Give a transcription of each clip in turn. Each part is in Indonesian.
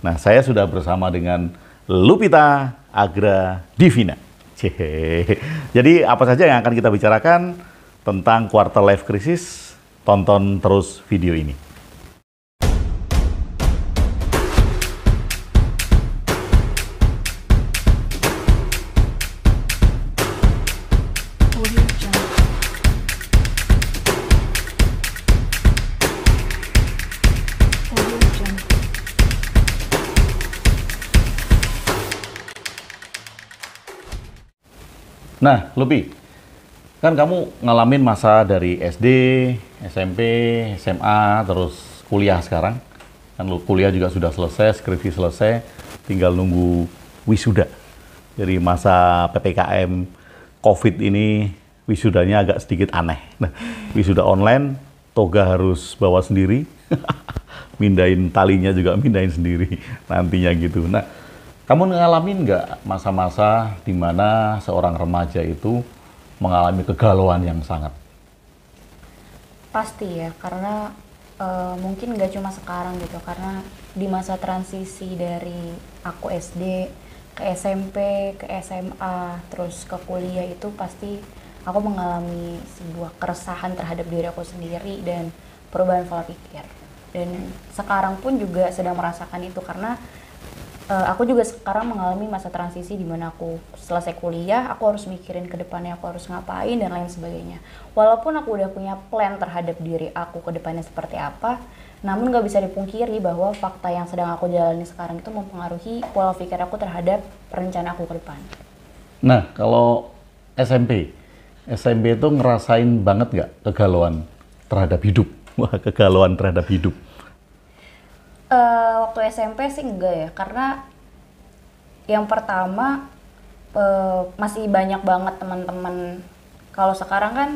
Nah, saya sudah bersama dengan Lupita Agra Divina. Jadi apa saja yang akan kita bicarakan tentang quarter life crisis? Tonton terus video ini. Nah, Lupi, kan kamu ngalamin masa dari SD, SMP, SMA, terus kuliah sekarang. Kan lu kuliah juga sudah selesai, skripsi selesai, tinggal nunggu wisuda. Jadi masa PPKM COVID ini wisudanya agak sedikit aneh. Nah, wisuda online, toga harus bawa sendiri, mindahin talinya juga mindahin sendiri nantinya gitu. Nah, kamu ngalamin nggak masa-masa di mana seorang remaja itu mengalami kegalauan yang sangat? Pasti ya, karena mungkin nggak cuma sekarang gitu, karena di masa transisi dari aku SD ke SMP, ke SMA, terus ke kuliah itu pasti aku mengalami sebuah keresahan terhadap diri aku sendiri dan perubahan pola pikir. Dan sekarang pun juga sedang merasakan itu karena aku juga sekarang mengalami masa transisi di mana aku selesai kuliah, aku harus mikirin ke depannya aku harus ngapain dan lain sebagainya. Walaupun aku udah punya plan terhadap diri aku ke depannya seperti apa, namun nggak bisa dipungkiri bahwa fakta yang sedang aku jalani sekarang itu mempengaruhi pola pikir aku terhadap rencana aku ke depan. Nah, kalau SMP itu ngerasain banget nggak kegalauan terhadap hidup? Wah, kegalauan terhadap hidup. Waktu SMP sih enggak ya, karena yang pertama masih banyak banget teman-teman. Kalau sekarang kan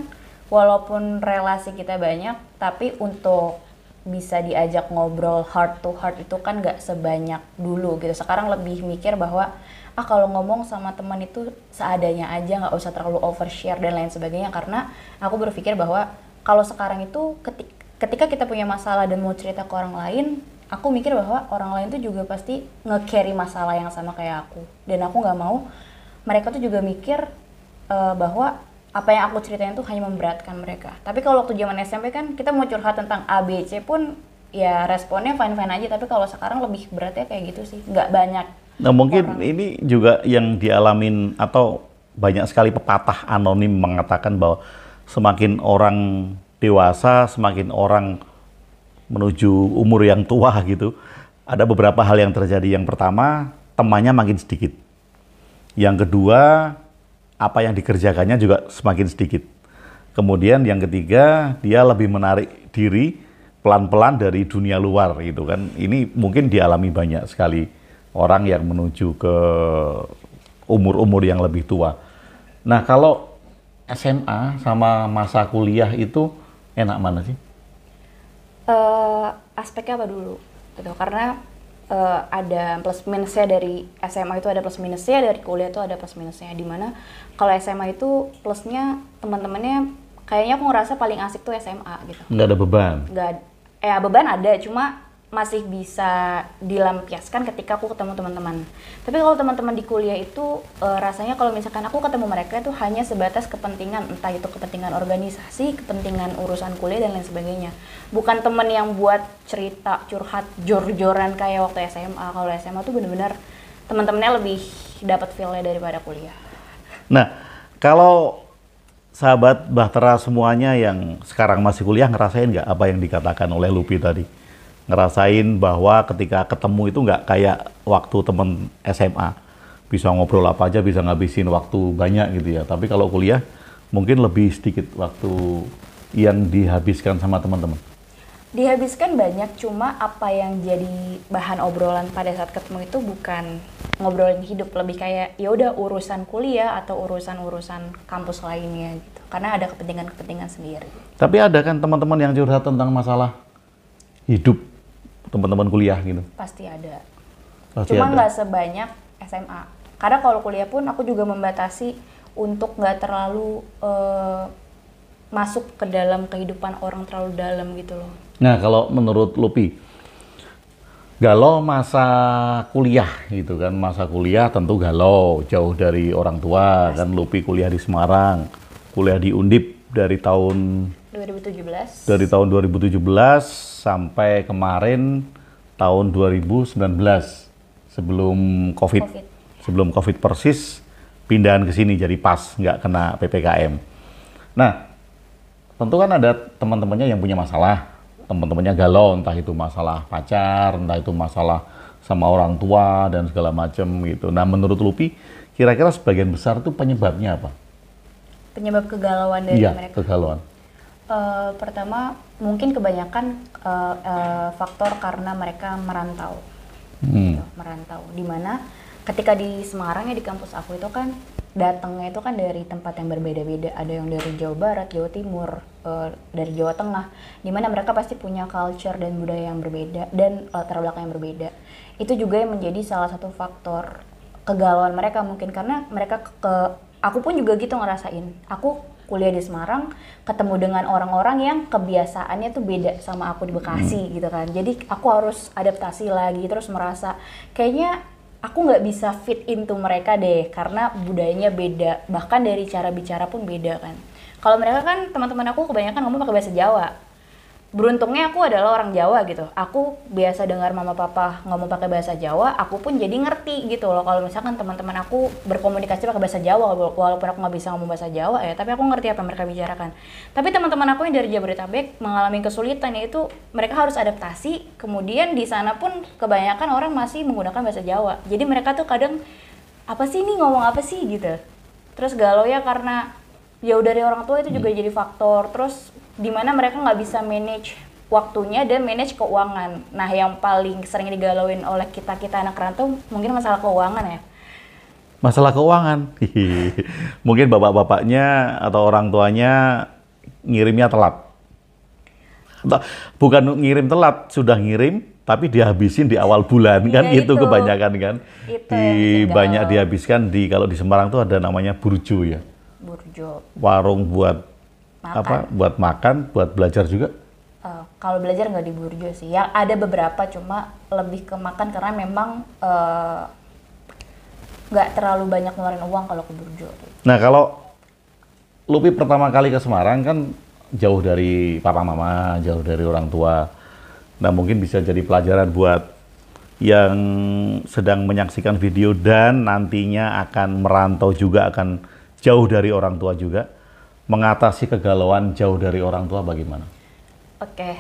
walaupun relasi kita banyak, tapi untuk bisa diajak ngobrol heart to heart itu kan nggak sebanyak dulu gitu. Sekarang lebih mikir bahwa kalau ngomong sama teman itu seadanya aja, nggak usah terlalu overshare dan lain sebagainya. Karena aku berpikir bahwa kalau sekarang itu ketika kita punya masalah dan mau cerita ke orang lain, aku mikir bahwa orang lain tuh juga pasti nge-carry masalah yang sama kayak aku. Dan aku nggak mau mereka tuh juga mikir bahwa apa yang aku ceritain tuh hanya memberatkan mereka. Tapi kalau waktu zaman SMP kan kita mau curhat tentang A, B, C pun ya responnya fine-fine aja. Tapi kalau sekarang lebih beratnya kayak gitu sih. Nggak banyak. Nah, mungkin ini juga yang dialamin atau banyak sekali pepatah anonim mengatakan bahwa semakin orang dewasa, semakin orang menuju umur yang tua gitu, ada beberapa hal yang terjadi. Yang pertama, temannya makin sedikit. Yang kedua, apa yang dikerjakannya juga semakin sedikit. Kemudian yang ketiga, dia lebih menarik diri pelan-pelan dari dunia luar gitu kan. Ini mungkin dialami banyak sekali orang yang menuju ke umur-umur yang lebih tua. Nah, kalau SMA sama masa kuliah itu enak mana sih? Aspeknya apa dulu gitu, karena ada plus minusnya. Dari SMA itu ada plus minusnya, dari kuliah itu ada plus minusnya. Dimana kalau SMA itu plusnya teman-temannya kayaknya aku ngerasa paling asik tuh SMA gitu. Nggak ada beban? Nggak, beban ada, cuma masih bisa dilampiaskan ketika aku ketemu teman-teman. Tapi kalau teman-teman di kuliah itu rasanya kalau misalkan aku ketemu mereka itu hanya sebatas kepentingan, entah itu kepentingan organisasi, kepentingan urusan kuliah dan lain sebagainya. Bukan teman yang buat cerita, curhat, jor-joran kayak waktu SMA. Kalau SMA tuh bener-bener teman-temannya lebih dapat feel-nya daripada kuliah. Nah, kalau sahabat Bahtera semuanya yang sekarang masih kuliah ngerasain nggak apa yang dikatakan oleh Lupi tadi? Ngerasain bahwa ketika ketemu itu nggak kayak waktu temen SMA, bisa ngobrol apa aja, bisa ngabisin waktu banyak gitu ya. Tapi kalau kuliah mungkin lebih sedikit waktu yang dihabiskan sama teman-teman. Dihabiskan banyak, cuma apa yang jadi bahan obrolan pada saat ketemu itu bukan ngobrolin hidup, lebih kayak ya udah urusan kuliah atau urusan-urusan kampus lainnya gitu. Karena ada kepentingan-kepentingan sendiri. Tapi ada kan teman-teman yang curhat tentang masalah hidup teman-teman kuliah gitu? Pasti ada. Pasti Cuma ada. nggak sebanyak SMA. Karena kalau kuliah pun aku juga membatasi untuk nggak terlalu masuk ke dalam kehidupan orang terlalu dalam gitu loh. Nah, kalau menurut Lupi, Galau masa kuliah gitu kan, masa kuliah tentu galau, jauh dari orang tua kan. Lupi kuliah di Semarang, kuliah di Undip dari tahun 2017. 2017 sampai kemarin tahun 2019 sebelum COVID. COVID. Sebelum COVID persis pindahan ke sini jadi pas nggak kena PPKM. Nah, tentu kan ada teman-temannya yang punya masalah, teman-temannya galau, entah itu masalah pacar, entah itu masalah sama orang tua dan segala macam gitu. Nah, menurut Lupi, kira-kira sebagian besar itu penyebabnya apa? Penyebab kegalauan dari Iya, mereka. kegalauan. Pertama, mungkin kebanyakan faktor karena mereka merantau. Hmm. Gitu, merantau. Dimana ketika di Semarang ya, di kampus aku itu kan datangnya itu kan dari tempat yang berbeda-beda. Ada yang dari Jawa Barat, Jawa Timur, dari Jawa Tengah. Dimana mereka pasti punya culture dan budaya yang berbeda dan latar belakang yang berbeda. Itu juga yang menjadi salah satu faktor kegalauan mereka mungkin, karena mereka aku pun juga gitu ngerasain. Aku kuliah di Semarang, ketemu dengan orang-orang yang kebiasaannya tuh beda sama aku di Bekasi gitu kan. Jadi aku harus adaptasi lagi, terus merasa kayaknya aku nggak bisa fit into mereka deh, karena budayanya beda, bahkan dari cara bicara pun beda kan. Kalau mereka kan teman-teman aku kebanyakan ngomong pakai bahasa Jawa. Beruntungnya aku adalah orang Jawa gitu. Aku biasa dengar mama papa ngomong pakai bahasa Jawa, aku pun jadi ngerti gitu loh. Kalau misalkan teman-teman aku berkomunikasi pakai bahasa Jawa, walaupun aku nggak bisa ngomong bahasa Jawa ya, tapi aku ngerti apa yang mereka bicarakan. Tapi teman-teman aku yang dari Jabodetabek mengalami kesulitan, yaitu mereka harus adaptasi. Kemudian di sana pun kebanyakan orang masih menggunakan bahasa Jawa. Jadi mereka tuh kadang apa sih ini, ngomong apa sih gitu. Terus galau ya karena jauh dari orang tua, itu juga jadi faktor. Terus dimana mereka nggak bisa manage waktunya dan manage keuangan. Nah, yang paling sering digalauin oleh kita anak rantau mungkin masalah keuangan ya. Masalah keuangan. Mungkin bapak-bapaknya atau orang tuanya ngirimnya telat. Bukan ngirim telat, sudah ngirim tapi dihabisin di awal bulan kan, Iya, itu kebanyakan kan. Itu yang bikin Banyak galau. dihabiskan di, kalau di Semarang tuh ada namanya burjo ya. Burjo. Warung buat Makan. apa? Buat makan, buat belajar juga. Kalau belajar nggak di burjo sih. Ya ada beberapa, cuma lebih ke makan karena memang nggak terlalu banyak ngeluarin uang kalau ke burjo. Nah, kalau Lupi pertama kali ke Semarang kan jauh dari papa mama, jauh dari orang tua. Nah, mungkin bisa jadi pelajaran buat yang sedang menyaksikan video dan nantinya akan merantau juga, akan jauh dari orang tua juga. Mengatasi kegalauan jauh dari orang tua bagaimana? Oke,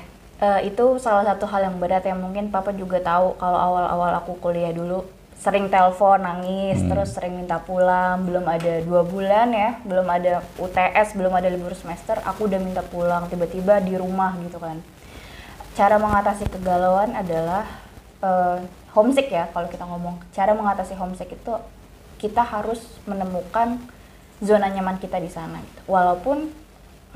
itu salah satu hal yang berat yang mungkin papa juga tahu. Kalau awal-awal aku kuliah dulu sering telepon nangis, terus sering minta pulang. Belum ada 2 bulan ya, belum ada UTS, belum ada libur semester, aku udah minta pulang tiba-tiba di rumah gitu kan. Cara mengatasi kegalauan adalah homesick ya, kalau kita ngomong. Cara mengatasi homesick itu kita harus menemukan zona nyaman kita di sana gitu. Walaupun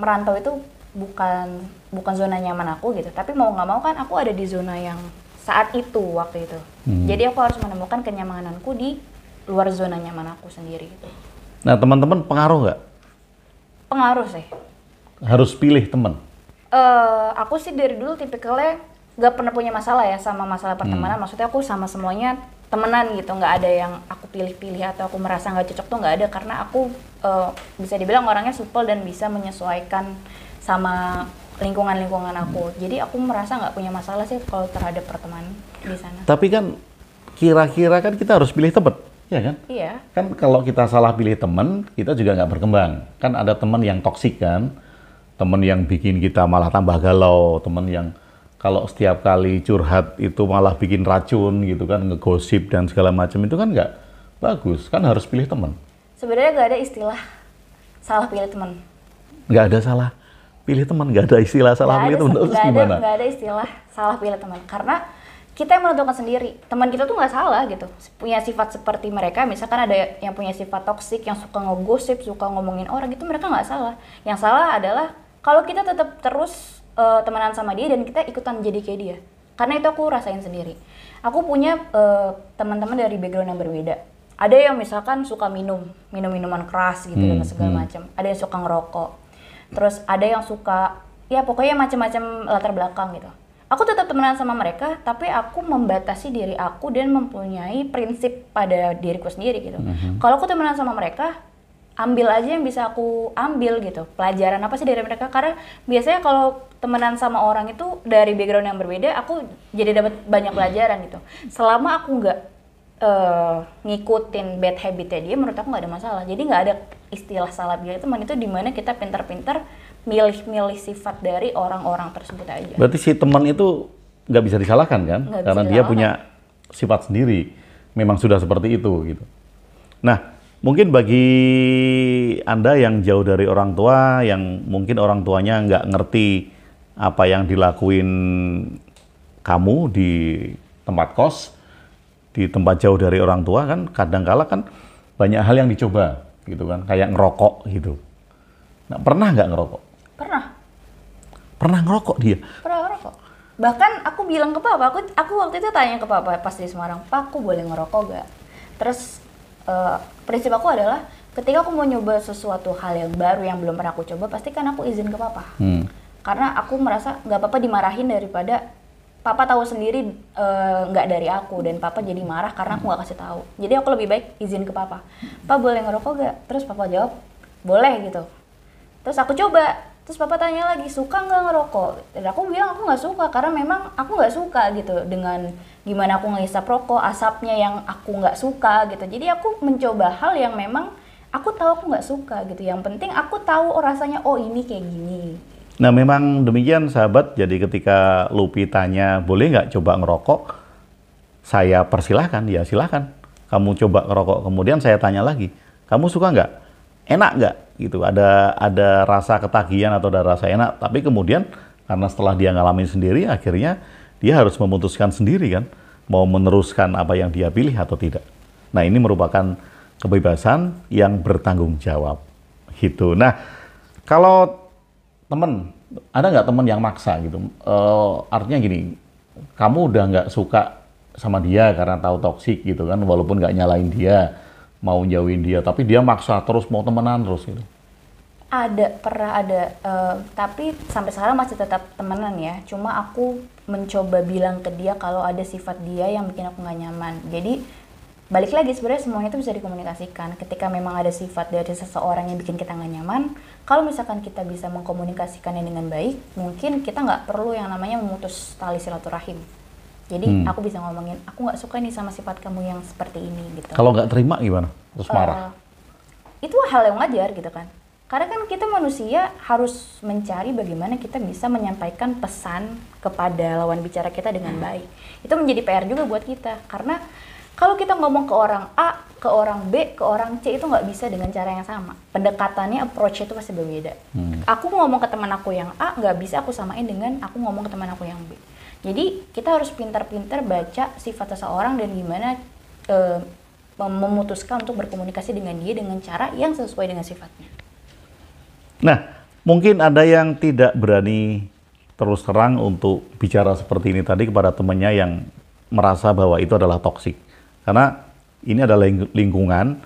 merantau itu bukan zona nyaman aku gitu, tapi mau nggak mau kan aku ada di zona yang saat itu, waktu itu. Jadi aku harus menemukan kenyamananku di luar zona nyaman aku sendiri gitu. Nah, teman-teman pengaruh nggak? Pengaruh sih. Harus pilih teman. Aku sih dari dulu tipikalnya nggak pernah punya masalah ya sama masalah pertemanan. Maksudnya aku sama semuanya temenan gitu, nggak ada yang aku pilih-pilih atau aku merasa nggak cocok, tuh nggak ada, karena aku bisa dibilang orangnya supel dan bisa menyesuaikan sama lingkungan aku. Jadi aku merasa nggak punya masalah sih kalau terhadap pertemanan di sana. Tapi kan kira-kira kan kita harus pilih teman, ya kan? Iya. Kan kalau kita salah pilih teman, kita juga nggak berkembang. Kan ada teman yang toksik kan, teman yang bikin kita malah tambah galau, teman yang kalau setiap kali curhat itu malah bikin racun gitu kan, ngegosip dan segala macam, itu kan nggak bagus. Kan harus pilih teman. Sebenarnya nggak ada istilah salah pilih teman. Nggak ada salah pilih teman, nggak ada istilah salah pilih teman. Terus gimana? Nggak ada istilah salah pilih teman, karena kita yang menentukan sendiri. Teman kita tuh nggak salah gitu, punya sifat seperti mereka. Misalkan ada yang punya sifat toksik, yang suka ngegosip, suka ngomongin orang, itu mereka nggak salah. Yang salah adalah kalau kita tetap terus temenan sama dia dan kita ikutan jadi kayak dia. Karena itu aku rasain sendiri. Aku punya teman-teman dari background yang berbeda. Ada yang misalkan suka minuman keras gitu dan segala macam. Ada yang suka ngerokok. Terus ada yang suka, ya pokoknya macam-macam latar belakang gitu. aku tetap temenan sama mereka, tapi aku membatasi diri aku dan mempunyai prinsip pada diriku sendiri gitu. Kalau aku temenan sama mereka, ambil aja yang bisa aku ambil gitu. Pelajaran apa sih dari mereka? Karena biasanya kalau temenan sama orang itu dari background yang berbeda, aku jadi dapat banyak pelajaran gitu. Selama aku nggak ngikutin bad habitnya dia, menurut aku nggak ada masalah. Jadi nggak ada istilah salah pilih teman, itu dimana kita pintar-pintar milih-milih sifat dari orang-orang tersebut aja. Berarti si teman itu nggak bisa disalahkan kan? Nggak Karena bisa dia disalahkan. punya sifat sendiri. Memang sudah seperti itu gitu. Nah, mungkin bagi Anda yang jauh dari orang tua, yang mungkin orang tuanya nggak ngerti apa yang dilakuin kamu di tempat kos, di tempat jauh dari orang tua kan, kadang-kala kan banyak hal yang dicoba gitu kan, kayak ngerokok gitu. Nah, pernah nggak ngerokok? Pernah Ngerokok dia? ngerokok. Bahkan aku bilang ke papa, aku waktu itu tanya ke papa pas di Semarang, Pak, aku boleh ngerokok gak? Terus prinsip aku adalah ketika aku mau nyoba sesuatu hal yang baru yang belum pernah aku coba, pasti kan aku izin ke papa. Karena aku merasa nggak apa-apa dimarahin daripada papa tahu sendiri nggak dari aku dan papa jadi marah karena aku nggak kasih tahu. Jadi aku lebih baik izin ke papa. Pak, boleh ngerokok gak? Terus papa jawab boleh gitu. Terus aku coba. Terus papa tanya lagi, suka nggak ngerokok? Dan aku bilang aku nggak suka karena memang aku nggak suka gitu dengan gimana aku ngehisap rokok, asapnya yang aku nggak suka gitu. Jadi aku mencoba hal yang memang aku tahu aku nggak suka gitu. Yang penting aku tahu rasanya, oh ini kayak gini. Nah, memang demikian sahabat. Jadi ketika Lupi tanya boleh nggak coba ngerokok, saya persilahkan, ya silahkan. Kamu coba ngerokok. Kemudian saya tanya lagi, kamu suka nggak? Enak nggak? Gitu. Ada rasa ketagihan atau ada rasa enak. Tapi kemudian karena setelah dia ngalamin sendiri, akhirnya dia harus memutuskan sendiri kan, mau meneruskan apa yang dia pilih atau tidak. Nah, ini merupakan kebebasan yang bertanggung jawab. Gitu. Nah, kalau temen, ada nggak temen yang maksa gitu? Artinya gini, kamu udah nggak suka sama dia karena tahu toksik gitu kan, walaupun nggak nyalain dia, mau jauhin dia, tapi dia maksa terus mau temenan terus gitu. Pernah ada, tapi sampai sekarang masih tetap temenan ya. Cuma aku mencoba bilang ke dia kalau ada sifat dia yang bikin aku nggak nyaman. Jadi balik lagi sebenarnya semuanya itu bisa dikomunikasikan. Ketika memang ada sifat dari seseorang yang bikin kita nggak nyaman, kalau misalkan kita bisa mengkomunikasikannya dengan baik, mungkin kita nggak perlu yang namanya memutus tali silaturahim. Jadi aku bisa ngomongin, aku nggak suka nih sama sifat kamu yang seperti ini gitu. Kalau nggak terima gimana? Terus marah? Itu hal yang wajar gitu kan. Karena kan kita manusia harus mencari bagaimana kita bisa menyampaikan pesan kepada lawan bicara kita dengan baik. Itu menjadi PR juga buat kita. Karena kalau kita ngomong ke orang A, ke orang B, ke orang C itu nggak bisa dengan cara yang sama. Pendekatannya, approach itu pasti berbeda. Aku ngomong ke teman aku yang A, nggak bisa aku samain dengan aku ngomong ke teman aku yang B. Jadi kita harus pintar-pintar baca sifat seseorang dan gimana memutuskan untuk berkomunikasi dengan dia dengan cara yang sesuai dengan sifatnya. Nah, mungkin ada yang tidak berani terus terang untuk bicara seperti ini tadi kepada temannya yang merasa bahwa itu adalah toksik. Karena ini adalah lingkungan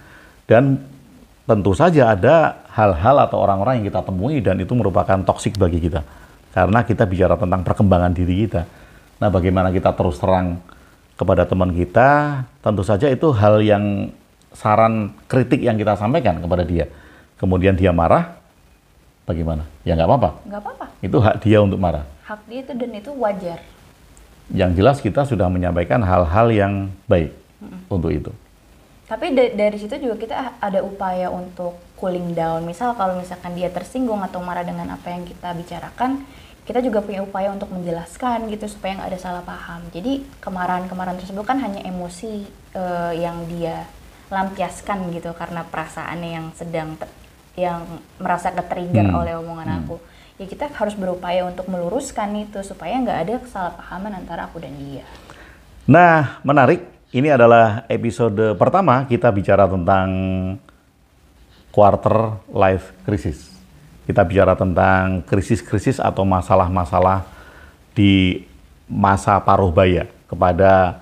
dan tentu saja ada hal-hal atau orang-orang yang kita temui dan itu merupakan toksik bagi kita. Karena kita bicara tentang perkembangan diri kita. Nah, bagaimana kita terus terang kepada teman kita, tentu saja itu hal yang saran kritik yang kita sampaikan kepada dia. Kemudian dia marah, bagaimana? Ya nggak apa-apa. Nggak apa-apa. Itu hak dia untuk marah. Hak dia itu dan itu wajar. Yang jelas kita sudah menyampaikan hal-hal yang baik untuk itu. Tapi dari situ juga kita ada upaya untuk cooling down. Misal kalau misalkan dia tersinggung atau marah dengan apa yang kita bicarakan, kita juga punya upaya untuk menjelaskan gitu supaya nggak ada salah paham. Jadi kemarahan-kemarahan tersebut kan hanya emosi yang dia lampiaskan gitu karena perasaannya yang sedang yang merasa ke-trigger oleh omongan aku. Ya kita harus berupaya untuk meluruskan itu supaya nggak ada kesalahpahaman antara aku dan dia. Nah, menarik. Ini adalah episode pertama kita bicara tentang quarter life crisis. Kita bicara tentang krisis-krisis atau masalah-masalah di masa paruh baya kepada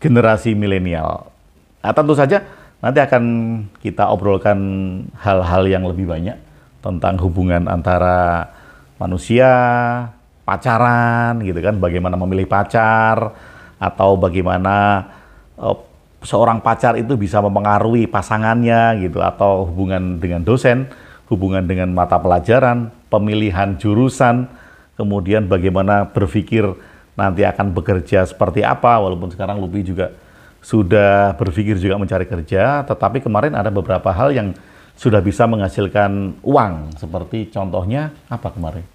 generasi milenial. Nah, tentu saja nanti akan kita obrolkan hal-hal yang lebih banyak tentang hubungan antara manusia, pacaran gitu kan, bagaimana memilih pacar, atau bagaimana seorang pacar itu bisa mempengaruhi pasangannya gitu, atau hubungan dengan dosen, hubungan dengan mata pelajaran, pemilihan jurusan, kemudian bagaimana berpikir nanti akan bekerja seperti apa, walaupun sekarang Lupi juga sudah berpikir juga mencari kerja, tetapi kemarin ada beberapa hal yang sudah bisa menghasilkan uang, seperti contohnya apa kemarin?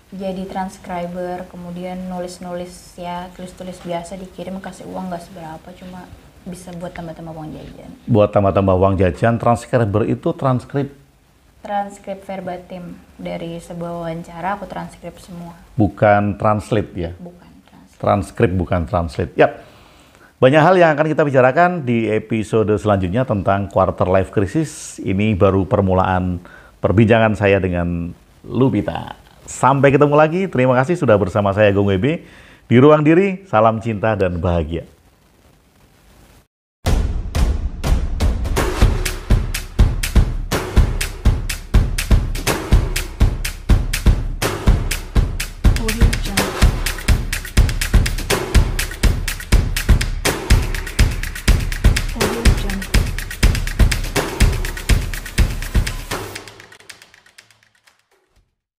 Jadi transcriber, kemudian nulis-nulis ya, tulis-tulis biasa dikirim, kasih uang nggak seberapa, cuma bisa buat tambah-tambah uang jajan. Buat tambah-tambah uang jajan. Transcriber itu Transkrip verbatim dari sebuah wawancara, aku transkrip semua. bukan translate ya? Bukan transkrip. Transkrip bukan translate. Yap. Banyak hal yang akan kita bicarakan di episode selanjutnya tentang quarter life crisis. Ini baru permulaan perbincangan saya dengan Lupita. Sampai ketemu lagi. Terima kasih sudah bersama saya Gong WB di Ruang Diri. Salam cinta dan bahagia. Audio Jungle. Audio Jungle.